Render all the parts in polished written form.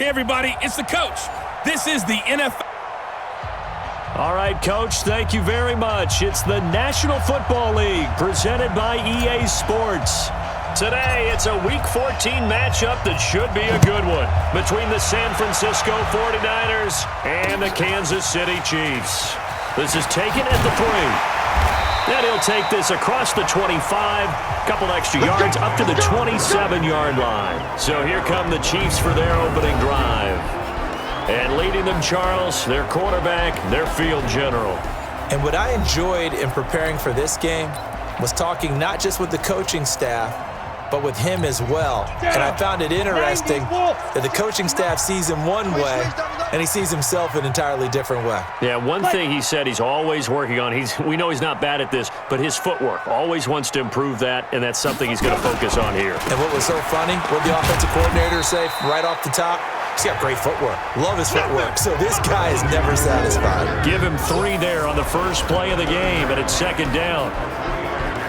Hey, everybody, it's the coach. This is the NFL. All right, Coach, thank you very much. It's the National Football League presented by EA Sports. Today, it's a Week 14 matchup that should be a good one between the San Francisco 49ers and the Kansas City Chiefs. This is taken at the 3. And he'll take this across the 25, couple extra yards up to the 27-yard line. So here come the Chiefs for their opening drive. And leading them, Charles, their quarterback, their field general. And what I enjoyed in preparing for this game was talking not just with the coaching staff, but with him as well. And I found it interesting that the coaching staff sees him one way, and he sees himself an entirely different way. Yeah, one thing he said he's always working on, we know he's not bad at this, but his footwork, always wants to improve that, and that's something he's going to focus on here. And what was so funny, what the offensive coordinator say right off the top? He's got great footwork. Love his footwork. So this guy is never satisfied. Give him 3 there on the first play of the game, and it's second down.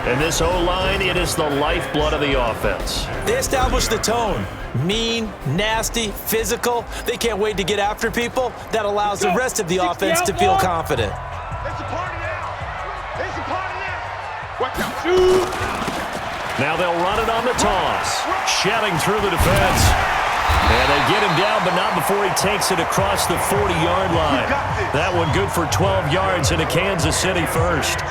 And this O-line, it is the lifeblood of the offense. They established the tone. Mean, nasty, physical. They can't wait to get after people. That allows the rest of the offense to feel confident. It's a party now. It's a party now. Watch out. Now they'll run it on the toss. Shedding through the defense. And they get him down, but not before he takes it across the 40-yard line. That one good for 12 yards into Kansas City first.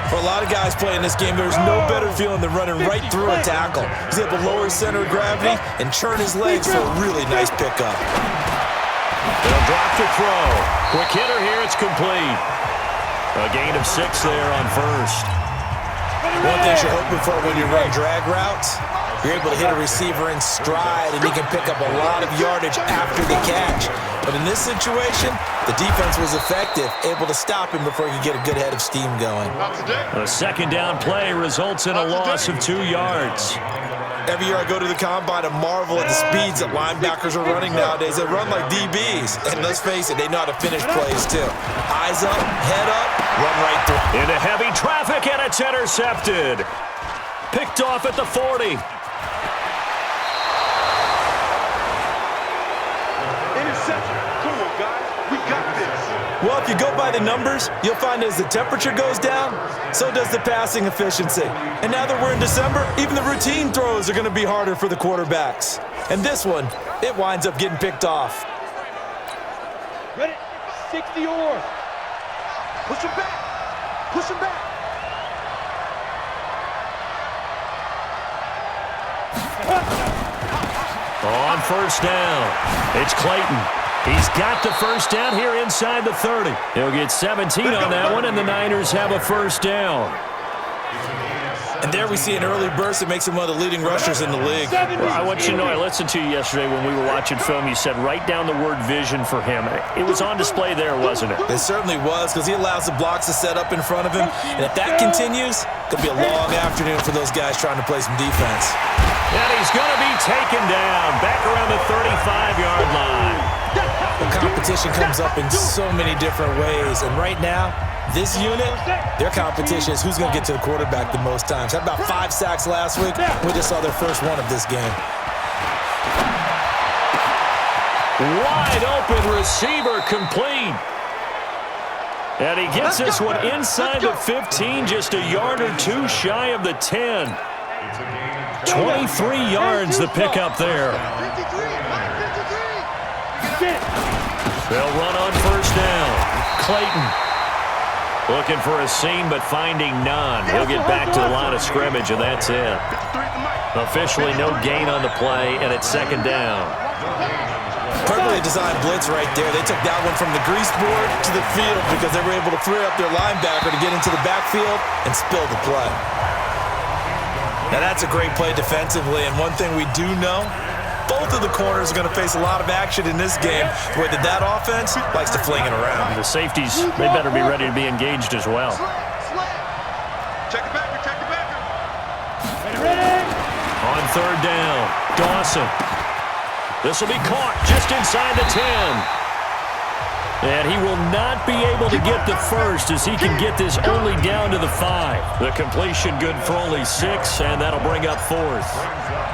For a lot of guys playing this game, there's no better feeling than running right through a tackle. He's able to lower his center of gravity and churn his legs for a really nice pickup. They'll drop to throw. Quick hitter here, it's complete. A gain of 6 there on first. One thing you're hoping for when you run drag routes, you're able to hit a receiver in stride, and he can pick up a lot of yardage after the catch. But in this situation, the defense was effective, able to stop him before he could get a good head of steam going. A second down play results in a loss of 2 yards. Every year I go to the combine and marvel at the speeds that linebackers are running nowadays. They run like DBs, and let's face it, they know how to finish plays too. Eyes up, head up, run right through. Into heavy traffic, and it's intercepted. Picked off at the 40. Well, if you go by the numbers, you'll find as the temperature goes down, so does the passing efficiency. And now that we're in December, even the routine throws are going to be harder for the quarterbacks. And this one, it winds up getting picked off. Ready? 60 or. Push him back. Push him back. On first down, it's Clayton. He's got the first down here inside the 30. He'll get 17 on that one, and the Niners have a first down. And there we see an early burst that makes him one of the leading rushers in the league. Well, I want you to know, I listened to you yesterday when we were watching film. You said write down the word vision for him. It was on display there, wasn't it? It certainly was, because he allows the blocks to set up in front of him. And if that continues, it could be a long afternoon for those guys trying to play some defense. And he's going to be taken down back around the 35-yard line. The competition comes up in so many different ways. And right now, this unit, their competition is who's going to get to the quarterback the most times. Had about 5 sacks last week. We just saw their first one of this game. Wide open receiver complete. And he gets this one inside the 15, just a yard or 2 shy of the 10. 23 yards the pickup there. They'll run on first down. Clayton looking for a seam, but finding none. He'll get back to the line of scrimmage, and that's it. Officially no gain on the play, and it's second down. Perfectly designed blitz right there. They took that one from the grease board to the field because they were able to free up their linebacker to get into the backfield and spill the play. Now that's a great play defensively, and one thing we do know, both of the corners are going to face a lot of action in this game, the way that offense likes to fling it around. The safeties, they better be ready to be engaged as well. Check it back, check it back. On third down, Dawson. This will be caught just inside the 10. And he will not be able to get the first as he can get this only down to the 5. The completion good for only 6, and that'll bring up fourth.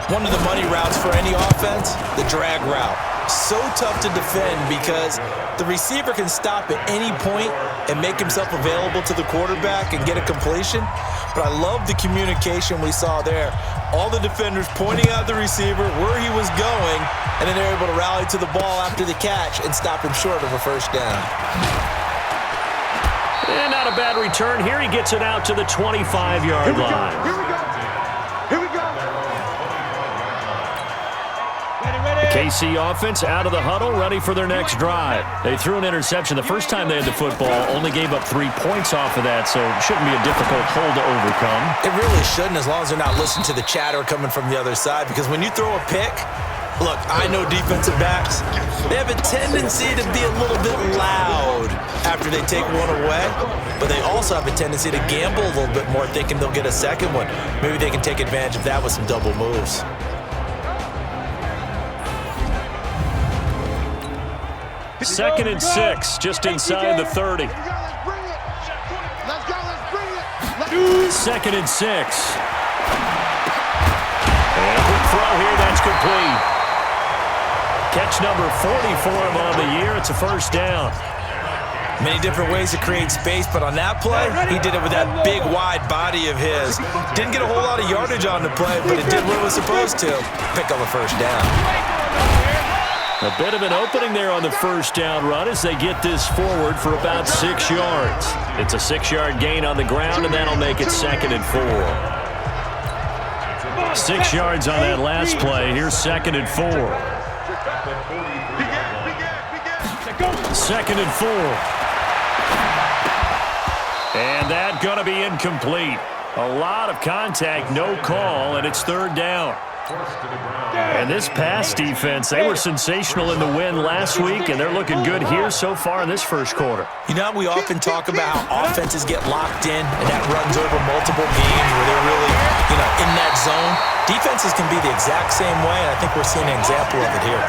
One of the money routes for any offense, the drag route. so tough to defend because the receiver can stop at any point and make himself available to the quarterback and get a completion. But I love the communication we saw there. All the defenders pointing out the receiver, where he was going, and then they're able to rally to the ball after the catch and stop him short of a first down. And not a bad return here. He gets it out to the 25-yard line. Here we go. Here we go. KC offense out of the huddle, ready for their next drive. They threw an interception the first time they had the football, only gave up 3 points off of that, so it shouldn't be a difficult hole to overcome. It really shouldn't, as long as they're not listening to the chatter coming from the other side, because when you throw a pick, look, I know defensive backs, they have a tendency to be a little bit loud after they take one away, but they also have a tendency to gamble a little bit more, thinking they'll get a second one. Maybe they can take advantage of that with some double moves. Second and 6, just inside the 30. Let's go, let's bring it. Second and 6. And a quick throw here, that's complete. Catch number 40 for him on the year. It's a first down. Many different ways to create space, but on that play, he did it with that big, wide body of his. Didn't get a whole lot of yardage on the play, but it did what it was supposed to. Pick up a first down. A bit of an opening there on the first down run as they get this forward for about 6 yards. It's a 6-yard gain on the ground, and that'll make it second and 4. 6 yards on that last play. Here's second and 4. Second and 4. And that going to be incomplete. A lot of contact, no call, and it's third down. And this pass defense, they were sensational in the win last week, and they're looking good here so far in this first quarter. You know, we often talk about how offenses get locked in, and that runs over multiple games where they're really, in that zone. Defenses can be the exact same way, and I think we're seeing an example of it here.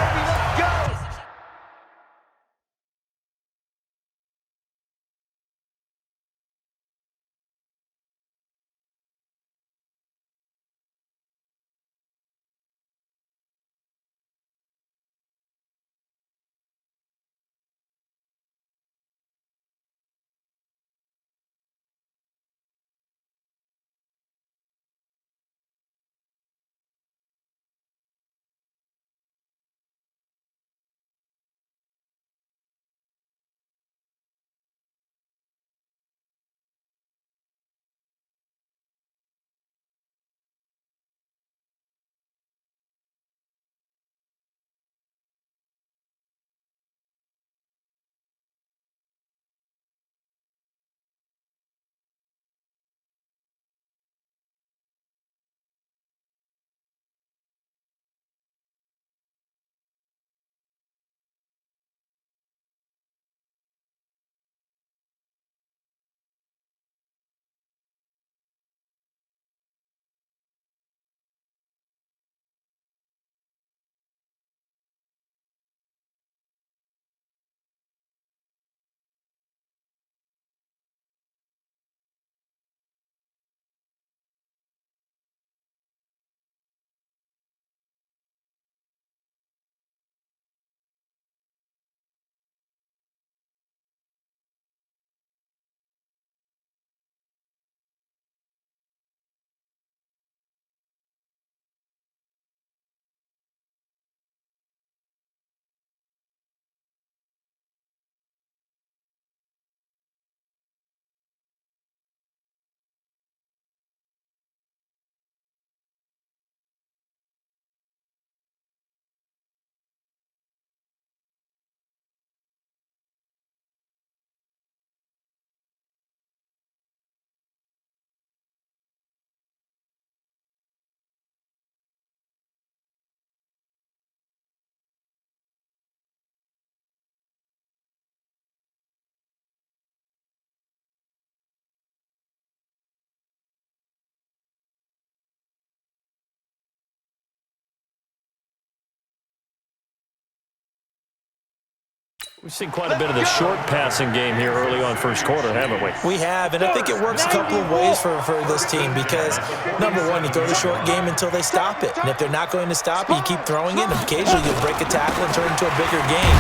We've seen quite a bit of the short passing game here early on first quarter, haven't we? We have, and I think it works a couple of ways for this team because, number one, you throw the short game until they stop it. And if they're not going to stop it, you keep throwing it, and occasionally you'll break a tackle and turn it into a bigger game.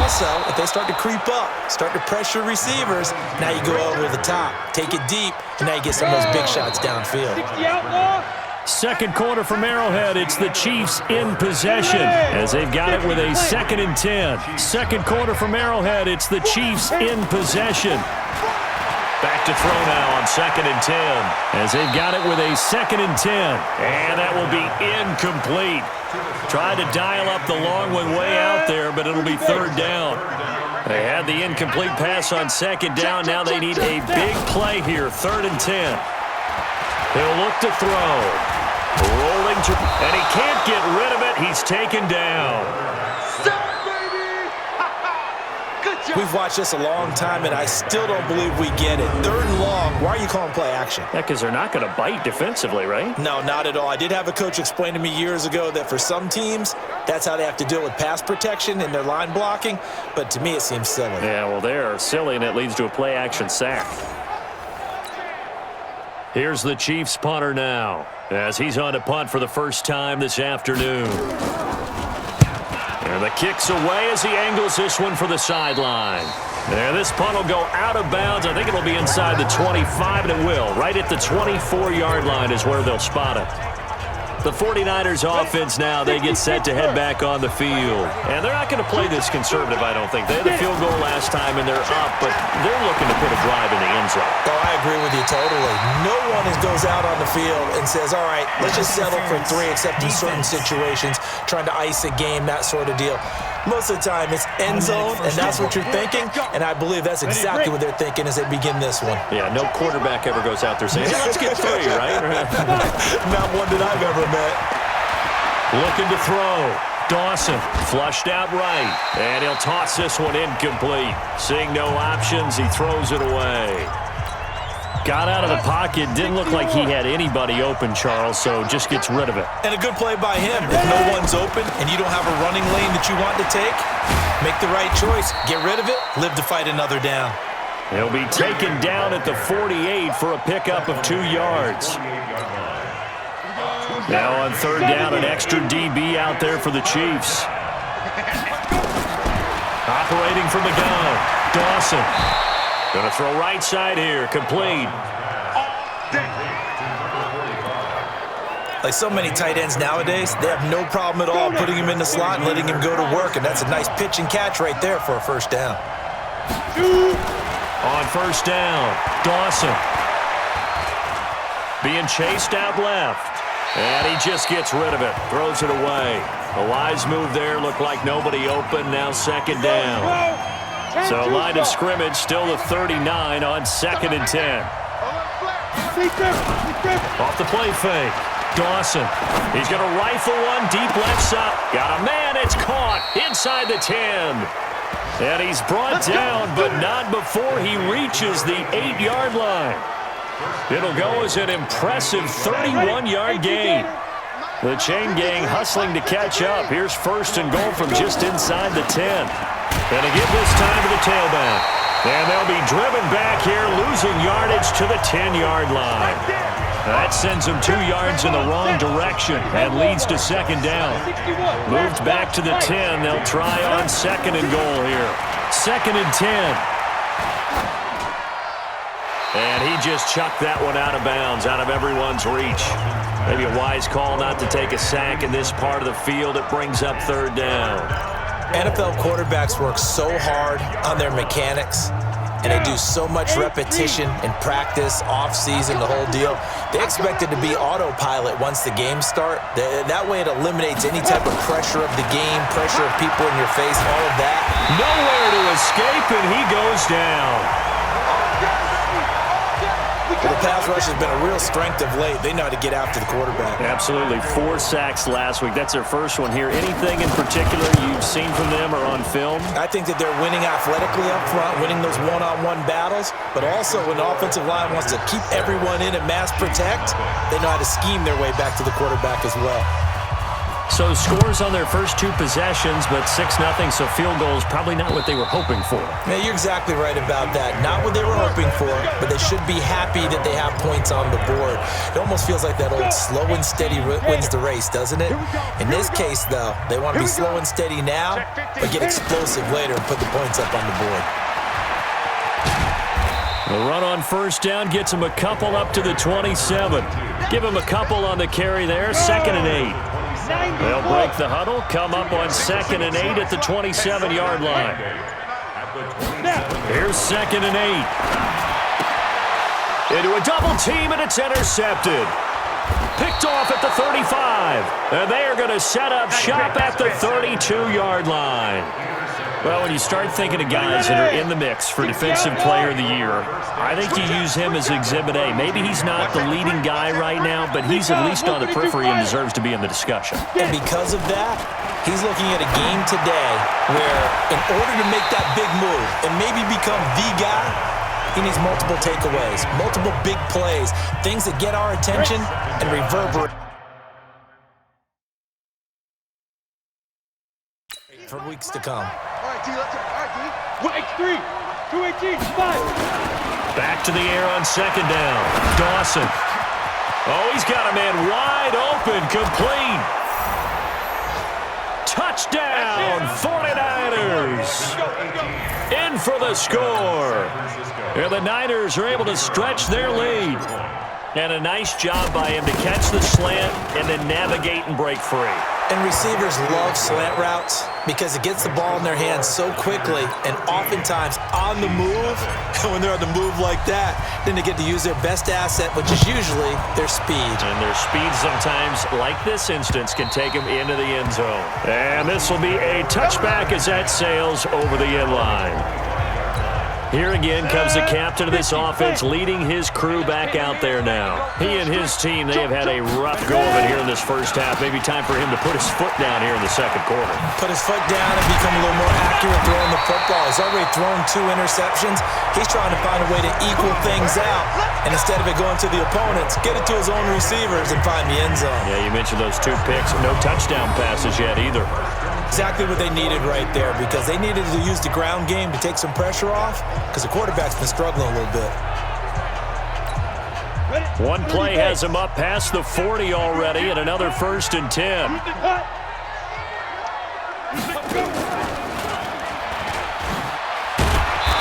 Also, if they start to creep up, start to pressure receivers, now you go over the top, take it deep, and now you get some of those big shots downfield. Second quarter from Arrowhead, it's the Chiefs in possession as they've got it with a 2nd and 10. Second quarter from Arrowhead, it's the Chiefs in possession. Back to throw now on 2nd and 10 as they've got it with a 2nd and 10. And that will be incomplete. Tried to dial up the long one way out there, but it'll be 3rd down. They had the incomplete pass on 2nd down. Now they need a big play here, 3rd and 10. He'll look to throw. Rolling to, and he can't get rid of it. He's taken down. We've watched this a long time, and I still don't believe we get it. 3rd and long. Why are you calling play action? Yeah, because they're not going to bite defensively, right? No, not at all. I did have a coach explain to me years ago that for some teams, that's how they have to deal with pass protection and their line blocking. But to me, it seems silly. Yeah, well, they're silly, and it leads to a play action sack. Here's the Chiefs punter now as he's on to punt for the first time this afternoon. And the kick's away as he angles this one for the sideline. And this punt will go out of bounds. I think it'll be inside the 25, and it will. Right at the 24-yard line is where they'll spot it. The 49ers offense now, they get set to head back on the field. And they're not going to play this conservative, I don't think. They had a field goal last time, and they're up, but they're looking to put a drive in the end zone. Oh, I agree with you totally. No one goes out on the field and says, all right, let's just settle for 3, except in certain situations, trying to ice a game, that sort of deal. Most of the time, it's end zone, and that's what you're thinking, and I believe that's exactly what they're thinking as they begin this one. Yeah, no quarterback ever goes out there saying, hey, let's get 3, right? Not one that I've ever met. Looking to throw. Dawson flushed out right, and he'll toss this one incomplete. Seeing no options, he throws it away. Got out of the pocket. Didn't look like he had anybody open, Charles, so just gets rid of it. And a good play by him. If no one's open and you don't have a running lane that you want to take, make the right choice. Get rid of it. Live to fight another down. He'll be taken down at the 48 for a pickup of 2 yards. Now on 3rd down, an extra DB out there for the Chiefs. Operating from the gun, Dawson. Going to throw right side here, complete. Like so many tight ends nowadays, they have no problem at all putting him in the slot and letting him go to work, and that's a nice pitch and catch right there for a 1st down. On 1st down, Dawson. Being chased out left. And he just gets rid of it, throws it away. A wise move there, looked like nobody open, now 2nd down. So line of scrimmage, still the 39 on 2nd and 10. Off the play fake, Dawson. He's going to rifle one deep left side. Got a man, it's caught inside the 10. And he's brought down, but not before he reaches the 8-yard line. It'll go as an impressive 31-yard gain. The chain gang hustling to catch up. Here's 1st and goal from just inside the 10. And to give this time to the tailback. And they'll be driven back here, losing yardage to the 10-yard line. That sends them 2 yards in the wrong direction and leads to 2nd down. Moved back to the 10. They'll try on 2nd and goal here. 2nd and 10. And he just chucked that one out of bounds, out of everyone's reach. Maybe a wise call not to take a sack in this part of the field. It brings up 3rd down. NFL quarterbacks work so hard on their mechanics, and they do so much repetition in practice, off-season, the whole deal. They expect it to be autopilot once the games start. That way it eliminates any type of pressure of the game, pressure of people in your face, all of that. Nowhere to escape, and he goes down. Well, the pass rush has been a real strength of late. They know how to get after the quarterback. Absolutely. 4 sacks last week. That's their first one here. Anything in particular you've seen from them or on film? I think that they're winning athletically up front, winning those one-on-one battles, but also when the offensive line wants to keep everyone in and mass protect, they know how to scheme their way back to the quarterback as well. So scores on their first 2 possessions, but 6-0, so field goals probably not what they were hoping for. Yeah, you're exactly right about that. Not what they were hoping for, but they should be happy that they have points on the board. It almost feels like that old slow and steady wins the race, doesn't it? In this case, though, they want to be slow and steady now, but get explosive later and put the points up on the board. The run on first down gets them a couple up to the 27. Give them a couple on the carry there, 2nd and 8. They'll break the huddle, come up on 2nd and 8 at the 27-yard line. Here's 2nd and 8. Into a double team, and it's intercepted. Picked off at the 35. And they are going to set up shop at the 32-yard line. Well, when you start thinking of guys that are in the mix for Defensive Player of the Year, I think you use him as Exhibit A. Maybe he's not the leading guy right now, but he's at least on the periphery and deserves to be in the discussion. And because of that, he's looking at a game today where in order to make that big move and maybe become the guy, he needs multiple takeaways, multiple big plays, things that get our attention and reverberate for weeks to come. All right, D, let's go. All right, D. 183, 218, 5. Back to the air on 2nd down. Dawson. Oh, he's got a man wide open, complete. Touchdown, 49ers. In for the score. And the Niners are able to stretch their lead. And a nice job by him to catch the slant and then navigate and break free. And receivers love slant routes because it gets the ball in their hands so quickly and oftentimes on the move. And when they're on the move like that, then they get to use their best asset, which is usually their speed. And their speed sometimes, like this instance, can take them into the end zone. And this will be a touchback as that sails over the end line. Here again comes the captain of this offense, leading his crew back out there now. He and his team, they have had a rough go of it here in this first half. Maybe time for him to put his foot down here in the second quarter. Put his foot down and become a little more accurate throwing the football. He's already thrown 2 interceptions. He's trying to find a way to equal things out. And instead of it going to the opponents, get it to his own receivers and find the end zone. Yeah, you mentioned those 2 picks. No touchdown passes yet either. Exactly what they needed right there because they needed to use the ground game to take some pressure off because the quarterback's been struggling a little bit. One play has him up past the 40 already and another 1st and 10.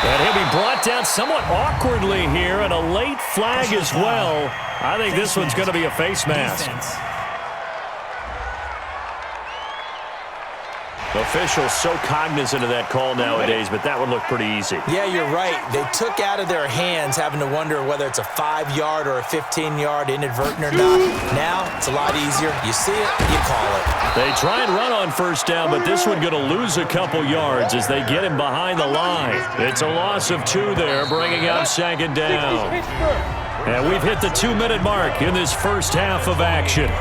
And he'll be brought down somewhat awkwardly here and a late flag as well. I think this one's going to be a face mask. Officials so cognizant of that call nowadays, but that would look pretty easy. Yeah, you're right. They took out of their hands having to wonder whether it's a 5-yard or a 15-yard inadvertent or not. Now, it's a lot easier. You see it, you call it. They try and run on first down, but this one going to lose a couple yards as they get him behind the line. It's a loss of 2 there, bringing up 2nd down. And we've hit the 2-minute mark in this first half of action.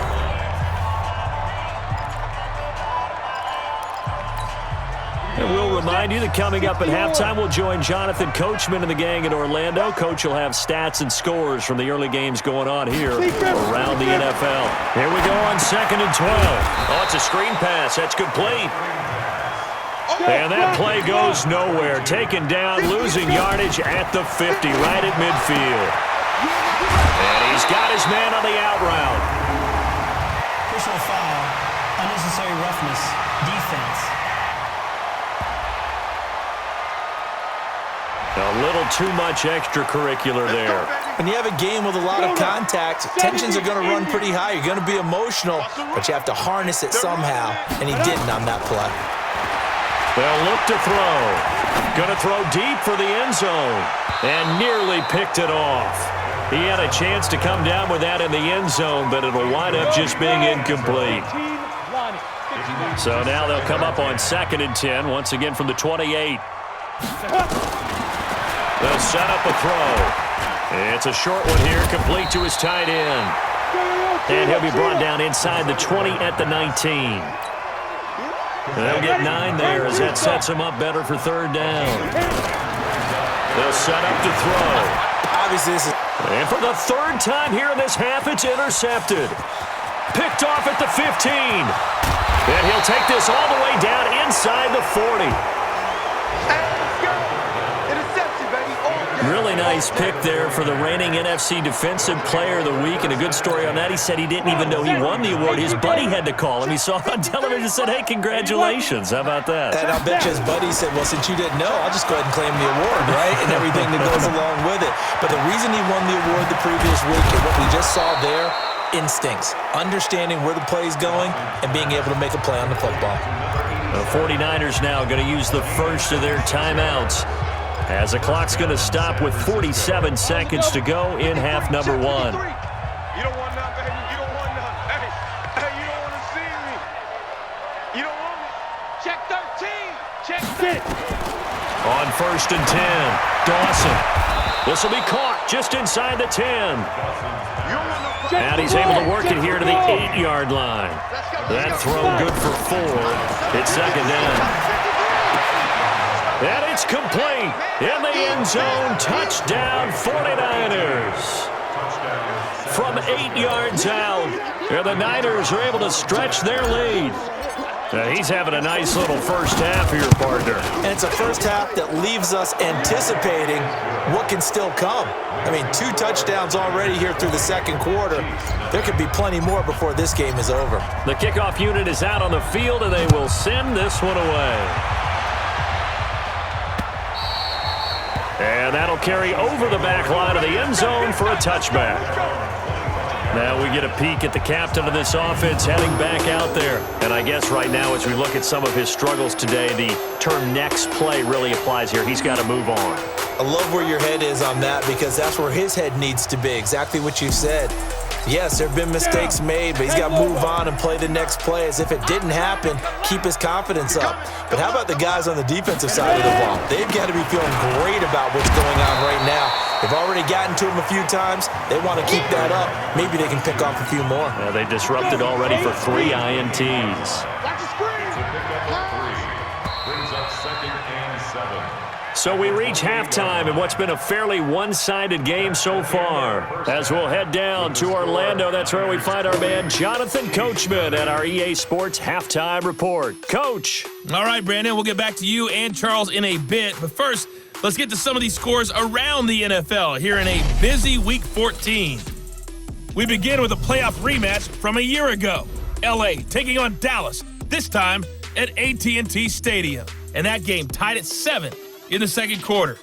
And we'll remind you that coming up at halftime, we'll join Jonathan Coachman and the gang in Orlando. Coach will have stats and scores from the early games going on here around the NFL. Here we go on 2nd and 12. Oh, it's a screen pass. That's complete. And that play goes nowhere. Taken down, losing yardage at the 50, right at midfield. And he's got his man on the out route. Personal foul, unnecessary roughness, defense. A little too much extracurricular there. When you have a game with a lot of contact, tensions are going to run pretty high. You're going to be emotional, but you have to harness it somehow, and he didn't on that play. They'll look to throw. Going to throw deep for the end zone, and nearly picked it off. He had a chance to come down with that in the end zone, but it'll wind up just being incomplete. So now they'll come up on 2nd and 10, once again from the 28. They'll set up a throw. It's a short one here, complete to his tight end. And he'll be brought down inside the 20 at the 19. They'll get 9 there as that sets him up better for 3rd down. They'll set up to throw. Obviously, this is... And for the 3rd time here in this half, it's intercepted. Picked off at the 15. And he'll take this all the way down inside the 40. Interception, baby. Really nice pick there for the reigning NFC Defensive Player of the Week, and a good story on that. He said he didn't even know he won the award. His buddy had to call him. He saw it on television and said, hey, congratulations. How about that? And I bet you his buddy said, well, since you didn't know, I'll just go ahead and claim the award, right? And everything that goes along with it. But the reason he won the award the previous week and what we just saw there, instincts, understanding where the play is going and being able to make a play on the football. The 49ers now going to use the first of their timeouts as the clock's going to stop with 47 seconds to go in half number 1. You don't want none, baby. You don't want none. Hey, you don't want to see me. You don't want me. Check 13. Check 6. On 1st and 10, Dawson. This will be caught just inside the 10. And he's able to work it here to the 8-yard line. That throw good for 4. It's second down. And it's complete. In the end zone, touchdown 49ers. From 8 yards out, and the Niners are able to stretch their lead. He's having a nice little first half here, partner. And it's a first half that leaves us anticipating what can still come. I mean, 2 touchdowns already here through the second quarter. There could be plenty more before this game is over. The kickoff unit is out on the field, and they will send this one away. And that'll carry over the back line of the end zone for a touchback. Now we get a peek at the captain of this offense heading back out there. And I guess right now as we look at some of his struggles today, the term next play really applies here. He's got to move on. I love where your head is on that because that's where his head needs to be, exactly what you said. Yes, there have been mistakes made, but he's got to move on and play the next play as if it didn't happen, keep his confidence up. But how about the guys on the defensive side of the ball? They've got to be feeling great about what's going on right now. They've already gotten to him a few times. They want to keep that up. Maybe they can pick off a few more. They disrupted already for 3 INTs. So we reach halftime in what's been a fairly one-sided game so far. As we'll head down to Orlando, that's where we find our man Jonathan Coachman at our EA Sports Halftime Report. Coach. All right, Brandon, we'll get back to you and Charles in a bit. But first, let's get to some of these scores around the NFL here in a busy Week 14. We begin with a playoff rematch from a year ago. LA taking on Dallas, this time at AT&T Stadium. And that game tied at 7 in the second quarter.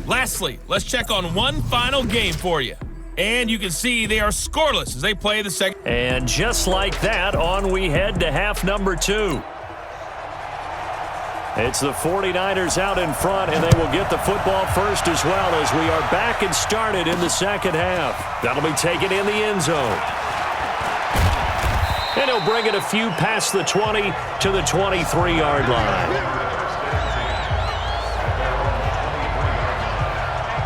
Lastly, let's check on one final game for you. And you can see they are scoreless as they play the second. And just like that, on we head to half number 2. It's the 49ers out in front, and they will get the football first as well as we are back and started in the second half. That'll be taken in the end zone. And he'll bring it a few past the 20 to the 23-yard line.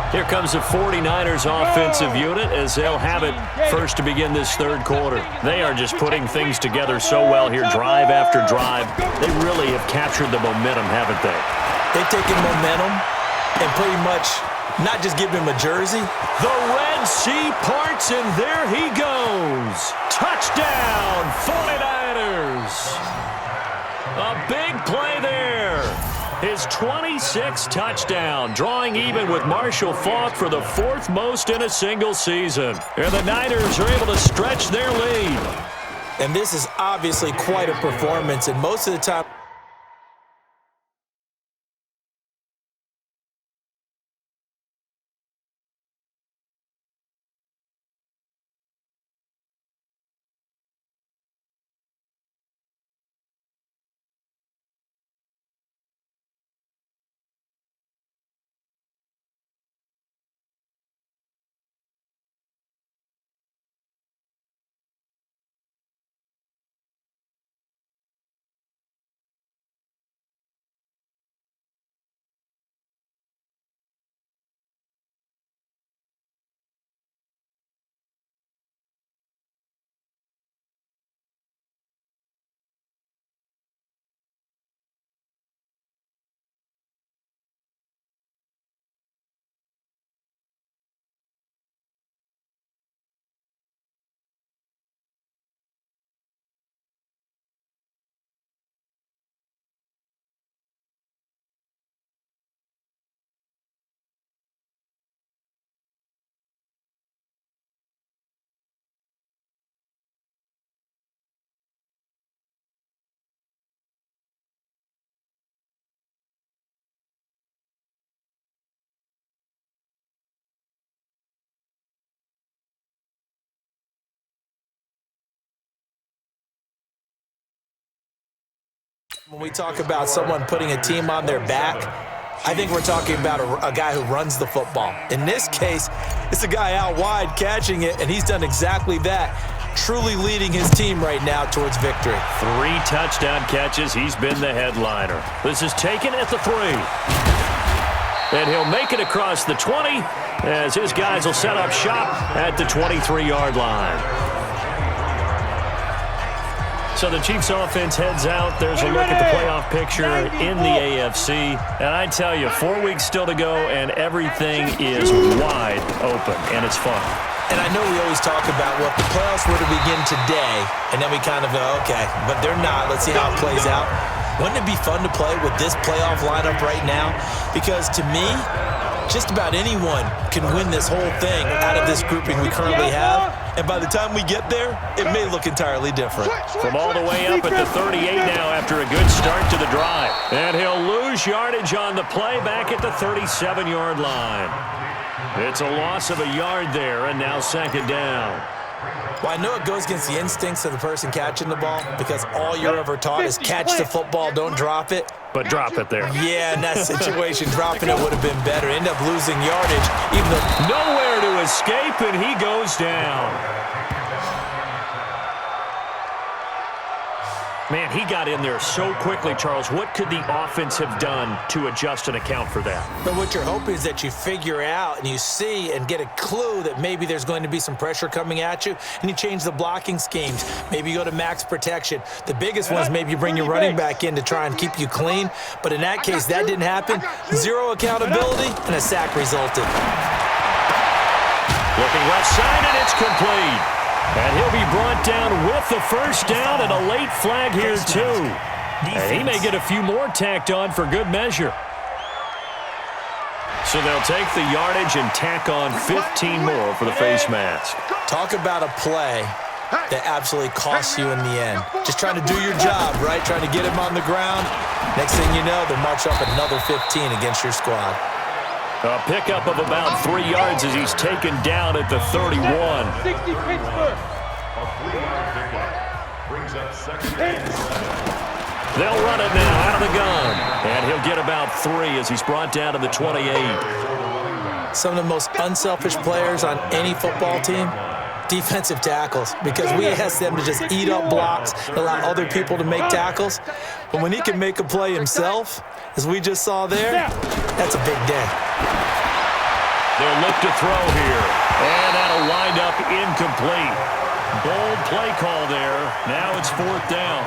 Here comes the 49ers offensive unit as they'll have it first to begin this third quarter. They are just putting things together so well here, drive after drive. They really have captured the momentum, haven't they? They've taken momentum and pretty much not just give him a jersey. The Red Sea parts, and there he goes. Touchdown, 49ers. A big play there. His 26th touchdown, drawing even with Marshall Faulk for the 4th most in a single season. And the Niners are able to stretch their lead. And this is obviously quite a performance, and most of the time When we talk about someone putting a team on their back, I think we're talking about a guy who runs the football. In this case, it's a guy out wide catching it, and he's done exactly that, truly leading his team right now towards victory. 3 touchdown catches. He's been the headliner. This is taken at the 3. And he'll make it across the 20 as his guys will set up shop at the 23-yard line. So the Chiefs offense heads out. There's a look at the playoff picture in the AFC. And I tell you, 4 weeks still to go, and everything is wide open, and it's fun. And I know we always talk about, well, if the playoffs were to begin today, and then we kind of go, okay, but they're not. Let's see how it plays out. Wouldn't it be fun to play with this playoff lineup right now? Because to me, just about anyone can win this whole thing out of this grouping we currently have. And by the time we get there, it may look entirely different. From all the way up at the 38 now after a good start to the drive. And he'll lose yardage on the play back at the 37-yard line. It's a loss of a yard there, and now 2nd down. Well, I know it goes against the instincts of the person catching the ball because all you're ever taught is catch the football, don't drop it. But drop it there. Yeah, in that situation, dropping it would have been better. End up losing yardage, even though nowhere to escape, and he goes down. Man, he got in there so quickly, Charles. What could the offense have done to adjust and account for that? But what you're hoping is that you figure out and you see and get a clue that maybe there's going to be some pressure coming at you, and you change the blocking schemes. Maybe you go to max protection. The biggest one is maybe you bring your running back in to try and keep you clean. But in that case, that didn't happen. 0 accountability, and a sack resulted. Looking left side, and it's complete. And he'll be brought down with the first down and a late flag here, too. And he may get a few more tacked on for good measure. So they'll take the yardage and tack on 15 more for the face mask. Talk about a play that absolutely costs you in the end. Just trying to do your job, right? Trying to get him on the ground. Next thing you know, they'll march up another 15 against your squad. A pickup of about 3 yards as he's taken down at the 31. 60 Pittsburgh. They'll run it now out of the gun. And he'll get about 3 as he's brought down to the 28. Some of the most unselfish players on any football team, defensive tackles, because we ask them to just eat up blocks and allow other people to make tackles. But when he can make a play himself, as we just saw there, that's a big day. They'll look to throw here. And that'll wind up incomplete. Bold play call there. Now it's 4th down.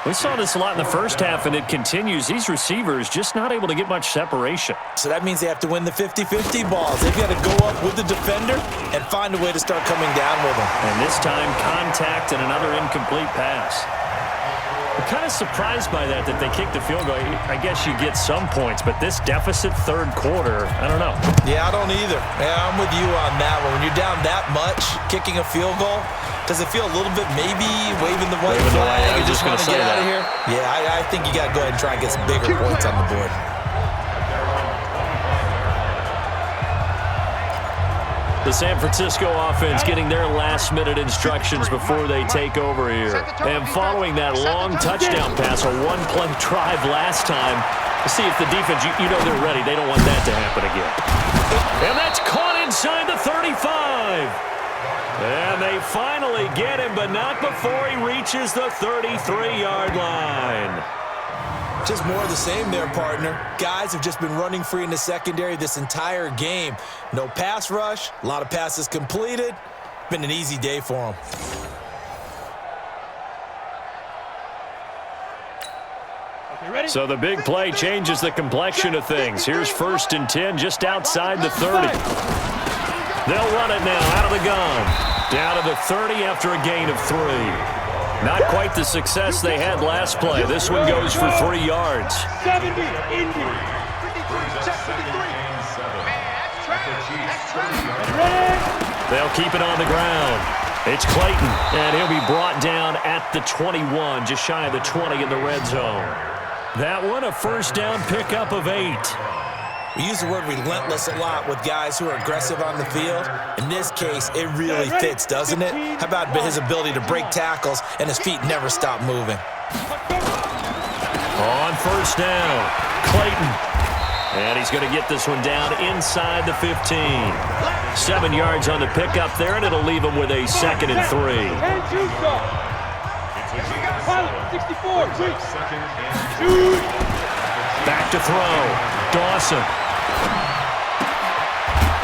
We saw this a lot in the first half, and it continues. These receivers just not able to get much separation. So that means they have to win the 50-50 balls. They've got to go up with the defender and find a way to start coming down with them. And this time, contact and another incomplete pass. I'm kind of surprised by that they kicked the field goal. I guess you get some points, but this deficit 3rd quarter, I don't know. Yeah, I don't either. Yeah, I'm with you on that one. When you're down that much, kicking a field goal, does it feel a little bit maybe waving the white flag? You just want to get out of here? Yeah, I think you got to go ahead and try and get some bigger points on the board. The San Francisco offense getting their last-minute instructions before they take over here. And following that long touchdown pass, a one-play drive last time, to see if the defense, you know they're ready. They don't want that to happen again. And that's caught inside the 35. And they finally get him, but not before he reaches the 33-yard line. Just more of the same there, partner. Guys have just been running free in the secondary this entire game. No pass rush, a lot of passes completed. Been an easy day for them. So the big play changes the complexion of things. Here's 1st and 10 just outside the 30. They'll run it now out of the gun. Down to the 30 after a gain of 3. Not quite the success they had last play. This one goes for 3 yards. 70, Indy. 53. They'll keep it on the ground. It's Clayton, and he'll be brought down at the 21, just shy of the 20 in the red zone. That one, a 1st down pickup of 8. We use the word relentless a lot with guys who are aggressive on the field. In this case, it really fits, doesn't it? How about his ability to break tackles and his feet never stop moving? On first down, Clayton. And he's going to get this one down inside the 15. 7 yards on the pickup there, and it'll leave him with a 2nd and 3. 64. Back to throw. Dawson.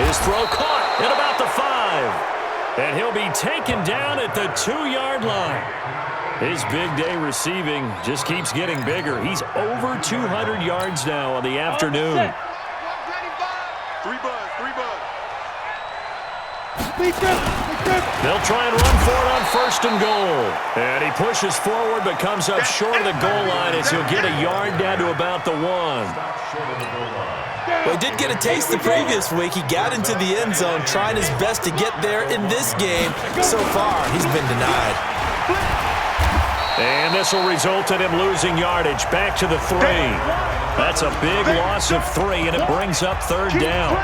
His throw caught at about the 5. And he'll be taken down at the 2-yard line. His big day receiving just keeps getting bigger. He's over 200 yards now on the afternoon. 3 bud. They'll try and run for it on 1st and goal. And he pushes forward but comes up short of the goal line as he'll get a yard down to about the 1. Well, he did get a taste the previous week. He got into the end zone trying his best to get there in this game. So far, he's been denied. And this will result in him losing yardage back to the 3. That's a big loss of 3, and it brings up 3rd down.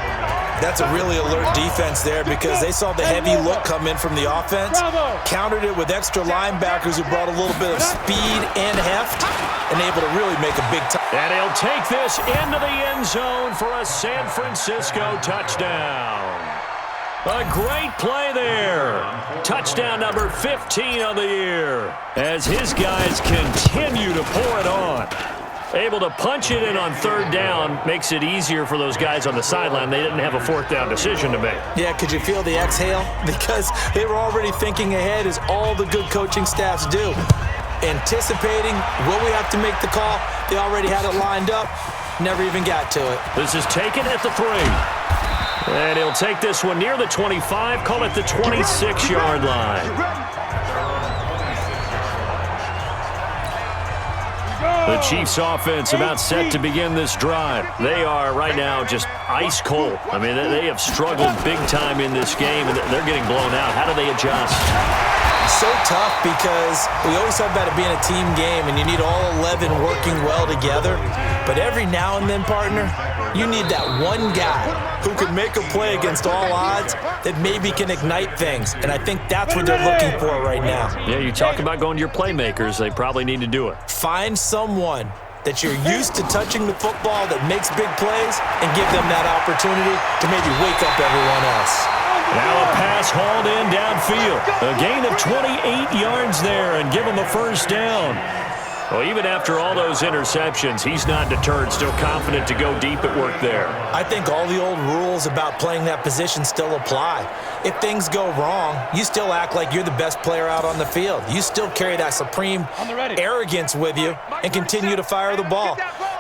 That's a really alert defense there because they saw the heavy look come in from the offense, countered it with extra linebackers who brought a little bit of speed and heft, and able to really make a big time. And he'll take this into the end zone for a San Francisco touchdown. A great play there. Touchdown number 15 on the year as his guys continue to pour it on. Able to punch it in on 3rd down makes it easier for those guys on the sideline. They didn't have a 4th down decision to make. Yeah, could you feel the exhale? Because they were already thinking ahead as all the good coaching staffs do. Anticipating, will we have to make the call? They already had it lined up. Never even got to it. This is taken at the 3. And he'll take this one near the 25, call it the 26-yard line. The Chiefs offense about set to begin this drive. They are right now just ice cold. I mean, they have struggled big time in this game, and they're getting blown out. How do they adjust? So tough because we always talk about it being a team game, and you need all 11 working well together. But every now and then, partner, you need that one guy who can make a play against all odds that maybe can ignite things. And I think that's what they're looking for right now. Yeah, you talk about going to your playmakers. They probably need to do it. Find someone that you're used to touching the football that makes big plays and give them that opportunity to maybe wake up everyone else. Now a pass hauled in downfield. A gain of 28 yards there and give him a 1st down. Well, even after all those interceptions, he's not deterred, still confident to go deep at work there. I think all the old rules about playing that position still apply. If things go wrong, you still act like you're the best player out on the field. You still carry that supreme arrogance with you and continue to fire the ball.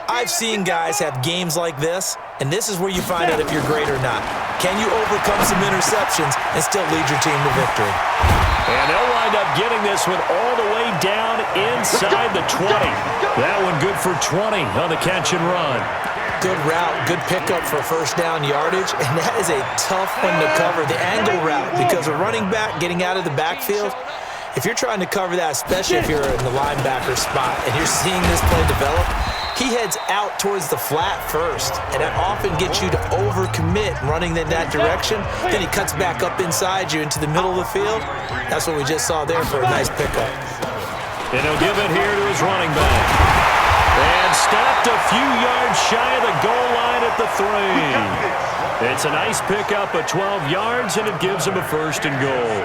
I've seen guys have games like this, and this is where you find out if you're great or not. Can you overcome some interceptions and still lead your team to victory? And they'll wind up getting this one all the way down inside the 20. That one good for 20 on the catch and run. Good route, good pickup for 1st down yardage, and that is a tough one to cover, the angle route, because a running back getting out of the backfield, if you're trying to cover that, especially if you're in the linebacker spot and you're seeing this play develop, he heads out towards the flat first, and that often gets you to overcommit running in that direction. Then he cuts back up inside you into the middle of the field. That's what we just saw there for a nice pickup. And he'll give it here to his running back. And stopped a few yards shy of the goal line at the 3. It's a nice pickup of 12 yards, and it gives him a 1st and goal.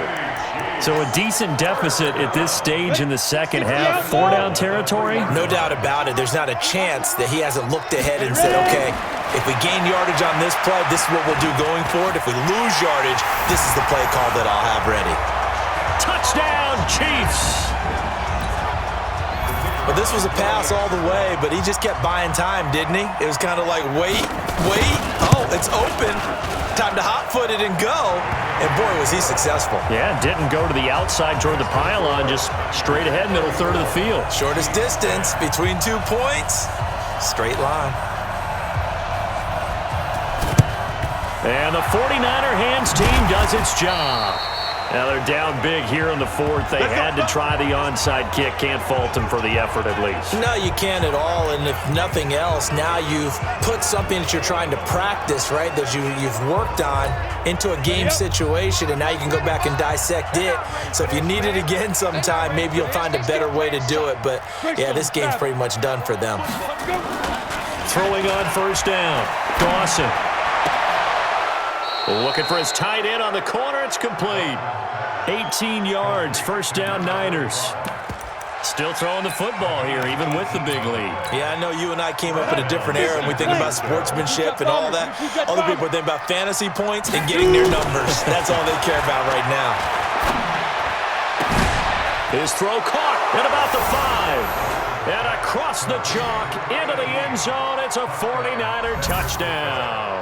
So a decent deficit at this stage in the second half. 4-down territory? No doubt about it. There's not a chance that he hasn't looked ahead and said, okay, if we gain yardage on this play, this is what we'll do going forward. If we lose yardage, this is the play call that I'll have ready. Touchdown, Chiefs! Well, this was a pass all the way, but he just kept buying time, didn't he? It was kind of like, wait. Oh, it's open. Time to hot-foot it and go. And, boy, was he successful. Yeah, didn't go to the outside toward the pylon, just straight ahead, middle third of the field. Shortest distance between 2 points. Straight line. And the 49er hands team does its job. Now they're down big here in the fourth. They had to try the onside kick. Can't fault them for the effort at least. No, you can't at all. And if nothing else, now you've put something that you're trying to practice, right, that you've worked on into a game situation, and now you can go back and dissect it. So if you need it again sometime, maybe you'll find a better way to do it. But, yeah, this game's pretty much done for them. Throwing on first down. Dawson. Looking for his tight end on the corner. It's complete. 18 yards. First down, Niners. Still throwing the football here, even with the big lead. Yeah, I know you and I came up in a different era, and we think about sportsmanship and all that. Other people think about fantasy points and getting their numbers. That's all they care about right now. His throw caught at about the 5. And across the chalk into the end zone. It's a 49er touchdown.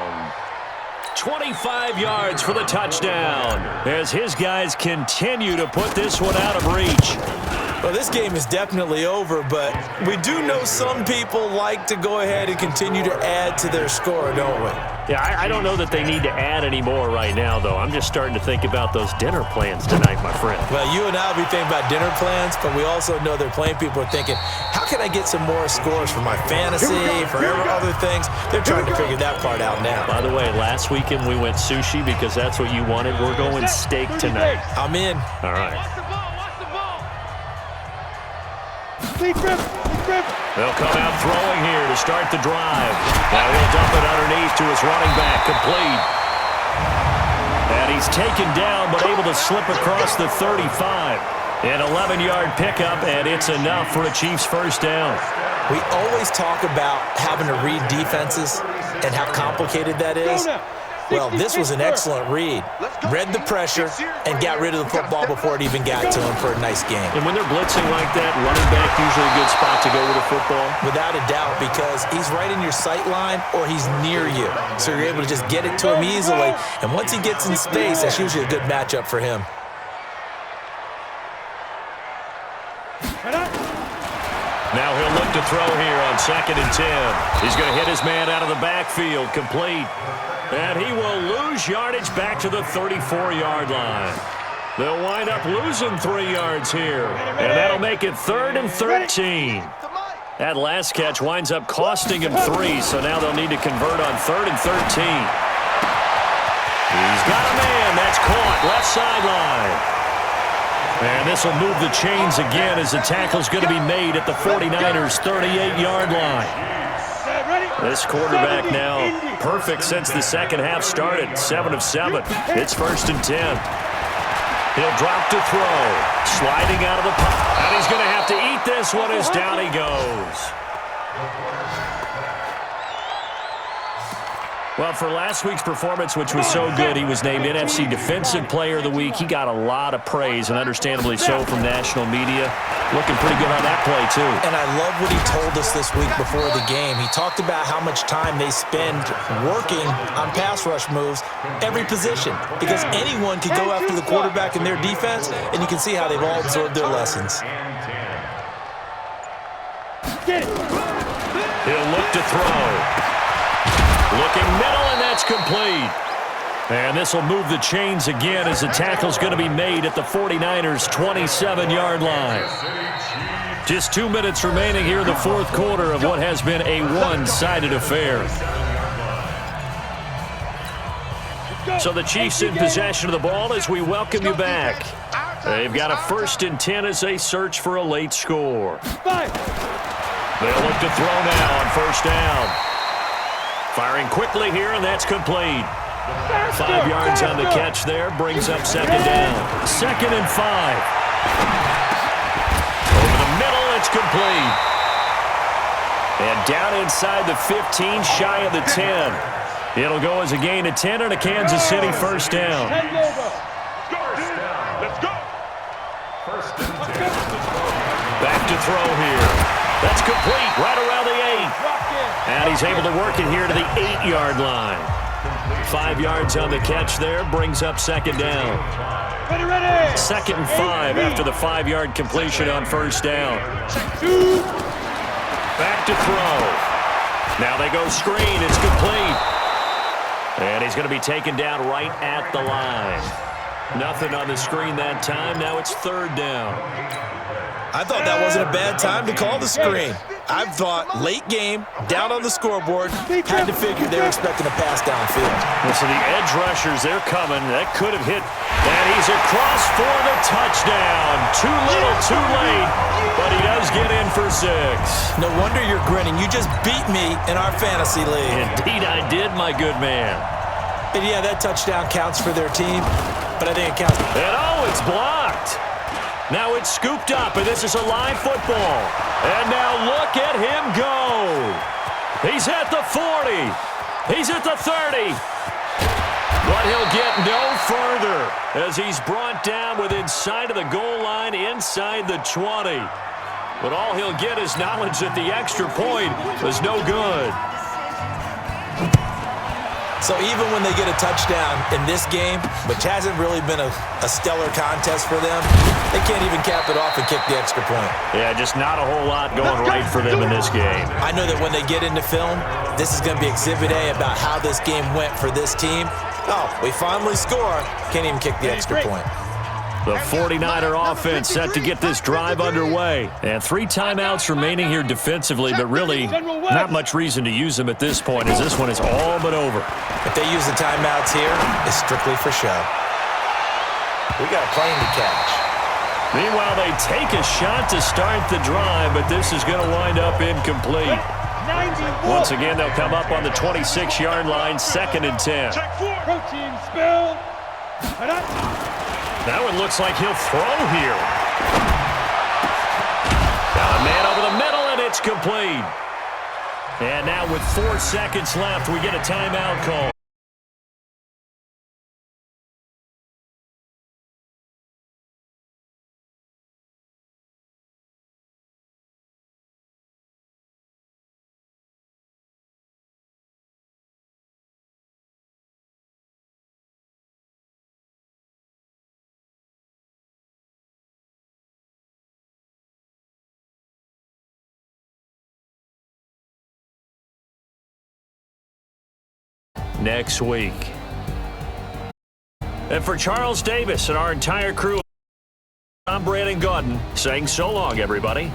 25 yards for the touchdown as his guys continue to put this one out of reach. Well, this game is definitely over, but we do know some people like to go ahead and continue to add to their score, don't we? Yeah, I don't know that they need to add any more right now, though. I'm just starting to think about those dinner plans tonight, my friend. Well, you and I will be thinking about dinner plans, but we also know they're playing people are thinking, how can I get some more scores for my fantasy, for other things? They're trying to figure that part out now. By the way, last weekend we went sushi because that's what you wanted. We're going steak tonight. I'm in. All right. They'll come out throwing here to start the drive. Now he'll dump it underneath to his running back, complete. And he's taken down but able to slip across the 35. An 11-yard pickup, and it's enough for a Chiefs first down. We always talk about having to read defenses and how complicated that is. Well, this was an excellent read. Read the pressure and got rid of the football before it even got to him for a nice game. And when they're blitzing like that, running back usually a good spot to go with a football? Without a doubt, because he's right in your sight line or he's near you. So you're able to just get it to him easily. And once he gets in space, that's usually a good matchup for him. Now he'll look to throw here on 2nd and 10. He's going to hit his man out of the backfield, complete. And he will lose yardage back to the 34-yard line. They'll wind up losing 3 yards here. And that'll make it 3rd and 13. That last catch winds up costing him 3, so now they'll need to convert on 3rd and 13. He's got a man. That's caught. Left sideline. And this will move the chains again as the tackle's going to be made at the 49ers' 38-yard line. This quarterback now perfect since the second half started. 7 of 7. It's 1st and 10. He'll drop to throw. Sliding out of the pocket. And he's going to have to eat this one as down he goes. Well, for last week's performance, which was so good, he was named NFC Defensive Player of the Week. He got a lot of praise, and understandably so, from national media. Looking pretty good on that play, too. And I love what he told us this week before the game. He talked about how much time they spend working on pass rush moves, every position, because anyone can go after the quarterback in their defense, and you can see how they've all absorbed their lessons. He'll look to throw. Looking middle, and that's complete. And this will move the chains again as the tackle's going to be made at the 49ers' 27-yard line. Just 2 minutes remaining here in the fourth quarter of what has been a one-sided affair. So the Chiefs in possession of the ball as we welcome you back. They've got a 1st and 10 as they search for a late score. They'll look to throw now on 1st down. Firing quickly here, and that's complete. 5 yards on the catch there, brings up 2nd down. 2nd and 5. Over the middle, it's complete. And down inside the 15, shy of the 10. It'll go as a gain of 10 and a Kansas City first down. Let's go. Back to throw here. That's complete, right around the 8. And he's able to work it here to the 8-yard line. 5 yards on the catch there, brings up 2nd down. 2nd and 5 after the 5-yard completion on 1st down. Back to throw. Now they go screen, it's complete. And he's going to be taken down right at the line. Nothing on the screen that time. Now it's third down. I thought that wasn't a bad time to call the screen. I thought late game, down on the scoreboard, had to figure they were expecting a pass downfield. So the edge rushers, they're coming. That could have hit. And he's across for the touchdown. Too little, too late. But he does get in for 6. No wonder you're grinning. You just beat me in our fantasy league. Indeed I did, my good man. And yeah, that touchdown counts for their team, but I think it counts. And oh, it's blocked. Now it's scooped up, and this is a live football. And now look at him go. He's at the 40. He's at the 30. But he'll get no further as he's brought down within sight of the goal line inside the 20. But all he'll get is knowledge that the extra point was no good. So even when they get a touchdown in this game, which hasn't really been a stellar contest for them, they can't even cap it off and kick the extra point. Yeah, just not a whole lot going right for them in this game. I know that when they get into film, this is going to be Exhibit A about how this game went for this team. Oh, we finally score. Can't even kick the extra point. The 49er offense set to get this drive underway. And 3 timeouts remaining here defensively, but really not much reason to use them at this point as this one is all but over. If they use the timeouts here, it's strictly for show. We got a plane to catch. Meanwhile, they take a shot to start the drive, but this is going to wind up incomplete. Once again, they'll come up on the 26-yard line, 2nd and 10. Protein spill. That one looks like he'll throw here. Got a man over the middle, and it's complete. And now with 4 seconds left, we get a timeout call. Next week. And for Charles Davis and our entire crew, I'm Brandon Gaudin saying so long, everybody.